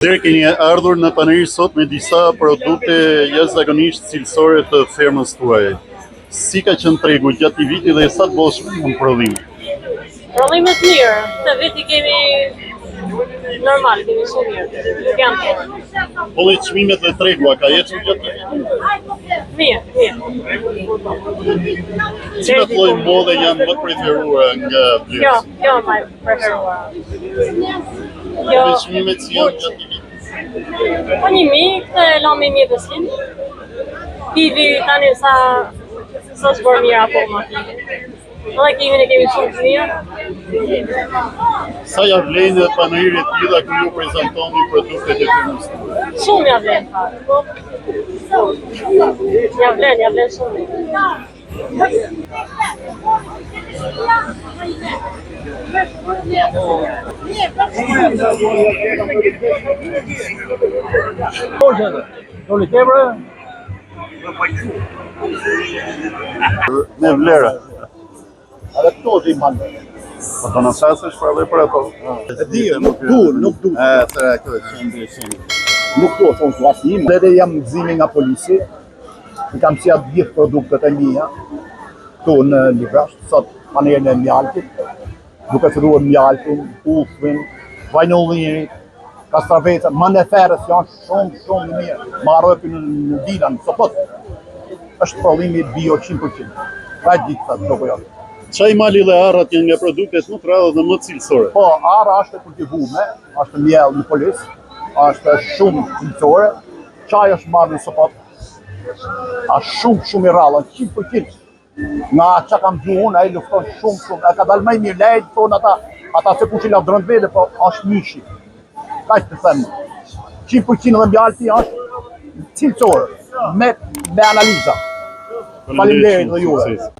Deri keni ardhur në paneri sot me disa produkte jashtëzakonisht cilësore të fermës tuaj. Si ka qenë tregu gjatë këtij viti dhe sa të bosh në prodhim? Prodhimet mirë, këtë viti kemi normal, kemi shumë mirë. Nuk janë të. Po dhe çmimet dhe tregu, a ka ecur gjatë vitit? Mirë. Cilat lloj mode janë më preferuara nga vlerësit? Kjo më preferuara. Dhe çmimet si janë gjatë vitit? Po 1.000, këtë e lami 1.500. Kivi tani sa është bërë mirë apo më kivi. Edhe kivin e kemi shumë të mirë. Sa ja vlen paneriet e tilla ku ju prezantoni produktet e firmës tuaj? Shumë ja vlen fare. Ja vlen shumë. Me vlerë. Edhe këto është i manë. Po do na thasësh pra edhe për ato. E di, nuk du. Këto që ndryshimi. Nuk du, thonë të asë një. Edhe jam në gëzimi nga polisi. I kam sija gjithë produktet e mija. Tu në Livrasht, sot panerën e mjaltit. Duke të ruën mjaltin, ufrin, vajnollirit, kastravecën, maneferës janë shumë mirë. Marrëpin në dilan, sopot. Është prodhimi bio 100%. Ka gjithë të do janë. Çaj mali dhe arrat janë nga produktet më të rralla dhe më cilësore. Po, arra është e kultivume, është mjell në polis, është shumë cilësore, çaj është marrë në sopot, është shumë i rrallë, 100%. Nga që kam gjuhë unë, e lufton shumë, e ka dalë më mirë lejtë, thonë ata se kush i lavdron vete, po është mishi. Ka që të themë, 100% dhe mjalti është cilësore, me analiza. Faleminderit dhe juve.